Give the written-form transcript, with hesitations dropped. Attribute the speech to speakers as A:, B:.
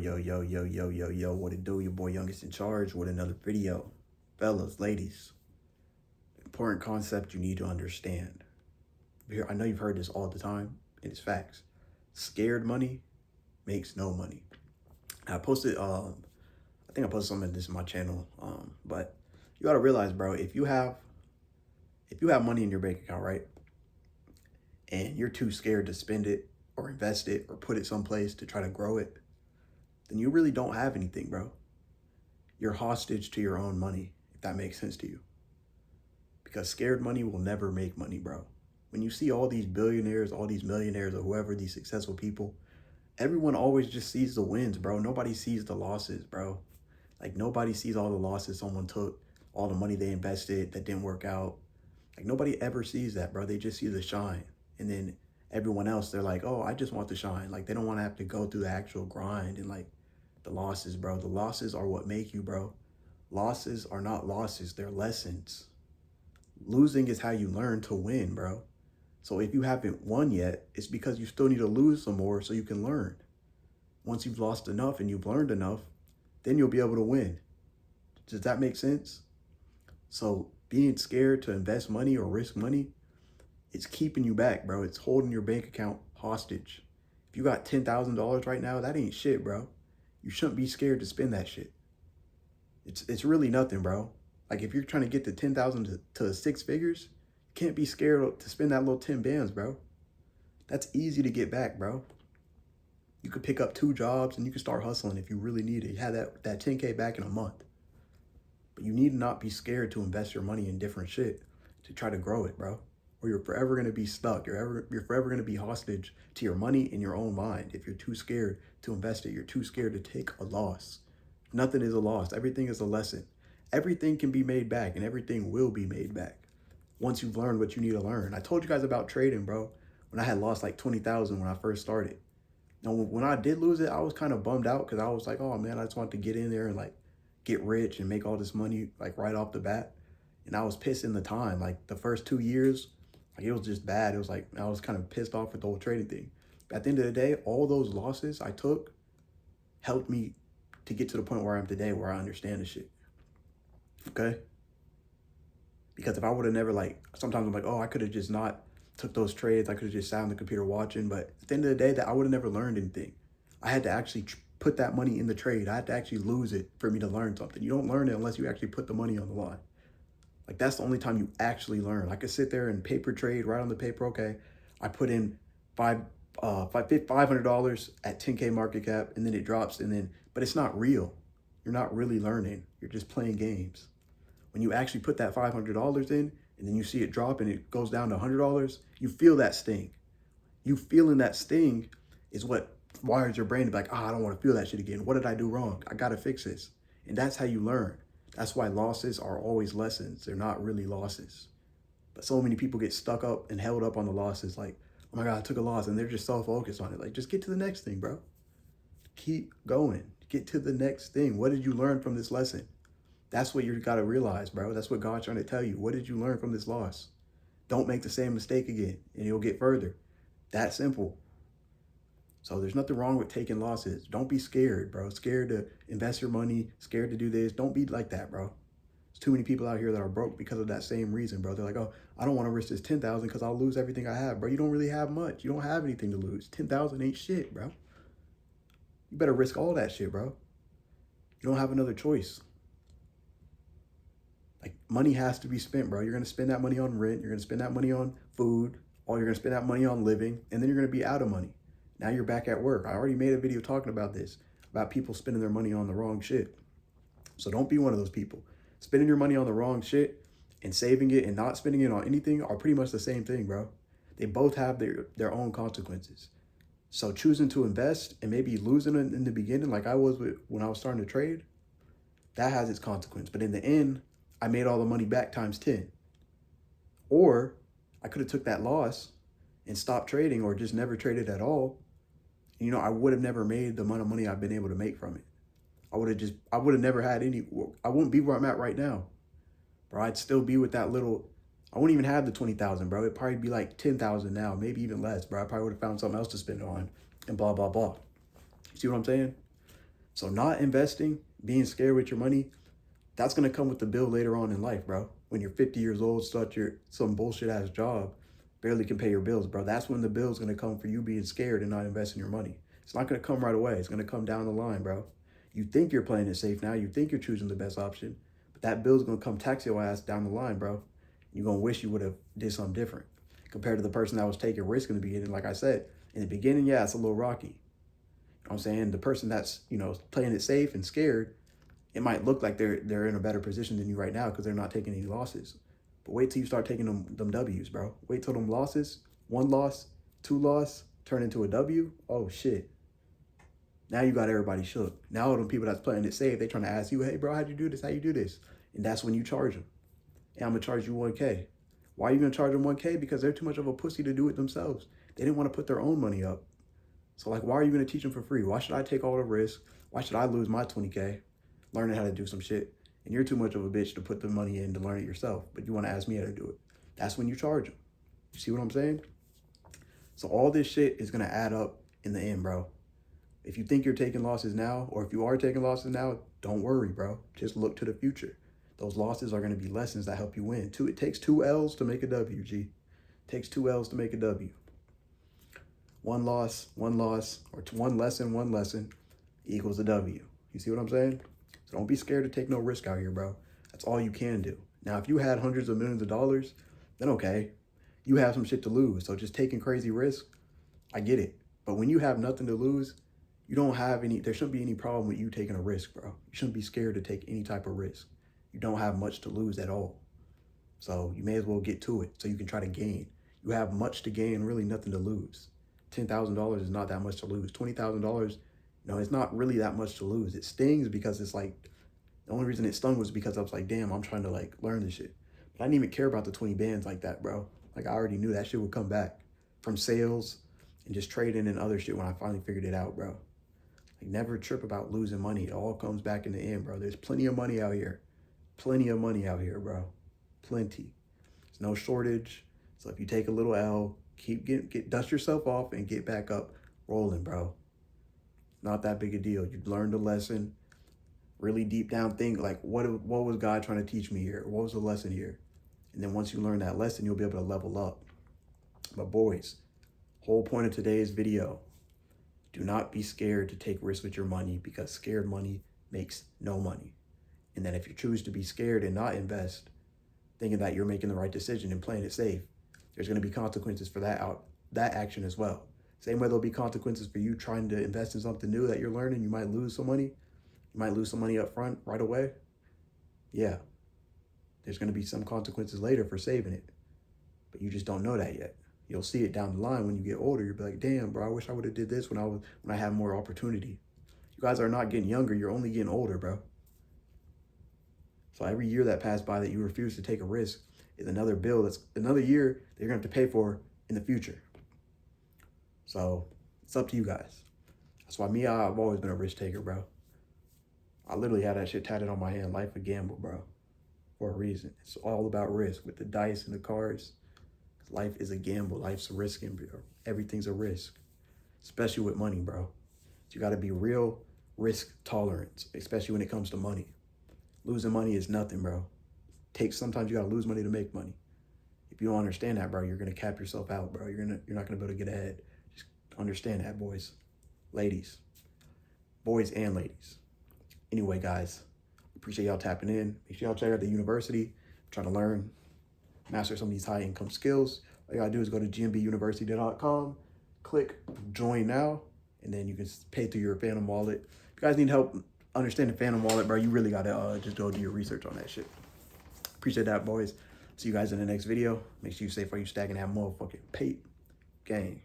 A: Yo, what it do? Your boy Youngest in Charge with another video. Fellas, ladies, important concept you need to understand. I know you've heard this all the time, and it's facts. Scared money makes no money. I posted, I think I posted something in my channel, but you gotta realize, bro, if you have money in your bank account, right, and you're too scared to spend it or invest it or put it someplace to try to grow it, then you really don't have anything, bro. You're hostage to your own money, if that makes sense to you. Because scared money will never make money, bro. When you see all these billionaires, all these millionaires, or whoever, these successful people, everyone always just sees the wins, bro. Nobody sees the losses, bro. Like, nobody sees all the losses someone took, all the money they invested that didn't work out. Like, nobody ever sees that, bro. They just see the shine. And then everyone else, they're like, oh, I just want the shine. Like, they don't want to have to go through the actual grind and, like, the losses, bro. The losses are what make you, bro. Losses are not losses. They're lessons. Losing is how you learn to win, bro. So if you haven't won yet, it's because you still need to lose some more so you can learn. Once you've lost enough and you've learned enough, then you'll be able to win. Does that make sense? So being scared to invest money or risk money, it's keeping you back, bro. It's holding your bank account hostage. If you got $10,000 right now, that ain't shit, bro. You shouldn't be scared to spend that shit. It's really nothing, bro. Like, if you're trying to get to 10,000 to six figures, you can't be scared to spend that little 10 bands, bro. That's easy to get back, bro. You could pick up 2 jobs and you can start hustling if you really need it. You have that 10K back in a month. But you need to not be scared to invest your money in different shit to try to grow it, bro. Or you're forever going to be stuck. You're forever going to be hostage to your money in your own mind. If you're too scared to invest it, you're too scared to take a loss. Nothing is a loss. Everything is a lesson. Everything can be made back, and everything will be made back once you've learned what you need to learn. I told you guys about trading, bro, when I had lost like 20,000 when I first started. Now, when I did lose it, I was kind of bummed out because I was like, oh man, I just wanted to get in there and like get rich and make all this money like right off the bat. And I was pissed in the time. Like, the first 2 years, like, it was just bad. It was like, I was kind of pissed off with the whole trading thing. But at the end of the day, all those losses I took helped me to get to the point where I am today, where I understand the shit. Okay? Because if I would have never, like, sometimes I'm like, oh, I could have just not took those trades. I could have just sat on the computer watching. But at the end of the day, that I would have never learned anything. I had to actually put that money in the trade. I had to actually lose it for me to learn something. You don't learn it unless you actually put the money on the line. Like, that's the only time you actually learn. I could sit there and paper trade right on the paper. Okay, I put in $500 at 10K market cap, and then it drops, but it's not real. You're not really learning. You're just playing games. When you actually put that $500 in, and then you see it drop and it goes down to $100, you feel that sting. You feeling that sting is what wires your brain to be like, I don't want to feel that shit again. What did I do wrong? I got to fix this. And that's how you learn. That's why losses are always lessons. They're not really losses. But so many people get stuck up and held up on the losses. Like, oh my God, I took a loss, and they're just so focused on it. Like, just get to the next thing, bro. Keep going. Get to the next thing. What did you learn from this lesson? That's what you got to realize, bro. That's what God's trying to tell you. What did you learn from this loss? Don't make the same mistake again, and you'll get further. That simple. So there's nothing wrong with taking losses. Don't be scared, bro. Scared to invest your money, scared to do this. Don't be like that, bro. There's too many people out here that are broke because of that same reason, bro. They're like, oh, I don't want to risk this 10,000 because I'll lose everything I have, bro. You don't really have much. You don't have anything to lose. 10,000 ain't shit, bro. You better risk all that shit, bro. You don't have another choice. Like, money has to be spent, bro. You're going to spend that money on rent. You're going to spend that money on food. Or you're going to spend that money on living. And then you're going to be out of money. Now you're back at work. I already made a video talking about this, about people spending their money on the wrong shit. So don't be one of those people. Spending your money on the wrong shit and saving it and not spending it on anything are pretty much the same thing, bro. They both have their own consequences. So choosing to invest and maybe losing it in the beginning, like I was when I was starting to trade, that has its consequence. But in the end, I made all the money back times 10. Or I could have took that loss and stopped trading, or just never traded at all. You know, I would have never made the amount of money I've been able to make from it. I would have never had I wouldn't be where I'm at right now, bro. I'd still be with that little, I wouldn't even have the 20,000, bro. It'd probably be like 10,000 now, maybe even less, bro. I probably would have found something else to spend it on and blah, blah, blah. You see what I'm saying? So not investing, being scared with your money, that's going to come with the bill later on in life, bro. When you're 50 years old, start some bullshit ass job, barely can pay your bills, bro. That's when the bill's going to come for you being scared and not investing your money. It's not going to come right away. It's going to come down the line, bro. You think you're playing it safe now. You think you're choosing the best option, but that bill's going to come tax your ass down the line, bro. You're going to wish you would have did something different compared to the person that was taking risk in the beginning. Like I said, in the beginning, yeah, it's a little rocky. You know what I'm saying? The person that's, playing it safe and scared, it might look like they're in a better position than you right now because they're not taking any losses. But wait till you start taking them W's, bro. Wait till them losses, 1 loss, 2 loss, turn into a W. Oh, shit. Now you got everybody shook. Now all them people that's playing it safe, they trying to ask you, hey, bro, how'd you do this? How you do this? And that's when you charge them. And I'm going to charge you 1K. Why are you going to charge them 1K? Because they're too much of a pussy to do it themselves. They didn't want to put their own money up. So, like, why are you going to teach them for free? Why should I take all the risk? Why should I lose my 20K learning how to do some shit? And you're too much of a bitch to put the money in to learn it yourself, but you want to ask me how to do it. That's when you charge them. You see what I'm saying? So all this shit is going to add up in the end, bro. If you think you're taking losses now, or if you are taking losses now, don't worry, bro. Just look to the future. Those losses are going to be lessons that help you win. It takes 2 L's to make a W, G. It takes 2 L's to make a W. 1 loss, or 1 lesson equals a W. You see what I'm saying? So don't be scared to take no risk out here, bro. That's all you can do. Now, if you had hundreds of millions of dollars, then okay. You have some shit to lose. So just taking crazy risks, I get it. But when you have nothing to lose, there shouldn't be any problem with you taking a risk, bro. You shouldn't be scared to take any type of risk. You don't have much to lose at all. So you may as well get to it so you can try to gain. You have much to gain, really nothing to lose. $10,000 is not that much to lose. $20,000, it's not really that much to lose. It stings because it's like, the only reason it stung was because I was like, damn, I'm trying to like learn this shit. But I didn't even care about the 20 bands like that, bro. Like I already knew that shit would come back from sales and just trading and other shit when I finally figured it out, bro. Like never trip about losing money. It all comes back in the end, bro. There's plenty of money out here. Plenty of money out here, bro. Plenty. There's no shortage. So if you take a little L, dust yourself off and get back up rolling, bro. Not that big a deal. You learned a lesson. Really deep down think like, what was God trying to teach me here? What was the lesson here? And then once you learn that lesson, you'll be able to level up. But boys, whole point of today's video, do not be scared to take risks with your money because scared money makes no money. And then if you choose to be scared and not invest, thinking that you're making the right decision and playing it safe, there's going to be consequences for that action as well. Same way there'll be consequences for you trying to invest in something new that you're learning. You might lose some money. You might lose some money up front right away. Yeah, there's going to be some consequences later for saving it, but you just don't know that yet. You'll see it down the line when you get older. You'll be like, damn, bro, I wish I would have did this when I had more opportunity. You guys are not getting younger. You're only getting older, bro. So every year that passed by that you refuse to take a risk is another bill that's another year that you're going to have to pay for in the future. So it's up to you guys. That's why I've always been a risk taker, bro. I literally had that shit tatted on my hand, life a gamble, bro, for a reason. It's all about risk with the dice and the cards. Life is a gamble. Life's a risk, and everything's a risk, especially with money, bro. So you got to be real risk tolerant, especially when it comes to money. Losing money is nothing, bro. Sometimes you got to lose money to make money. If you don't understand that, bro, you're going to cap yourself out, bro. You're not going to be able to get ahead. Just understand that, boys, ladies, boys and ladies. Anyway, guys, appreciate y'all tapping in. Make sure y'all check out the university. I'm trying to learn, master some of these high income skills. All you gotta do is go to gmbuniversity.com, click join now, and then you can pay through your Phantom wallet. If you guys need help understanding Phantom wallet, bro, you really gotta just go do your research on that shit. Appreciate that, boys. See you guys in the next video. Make sure you safe while you stacking that motherfucking pape. Gang.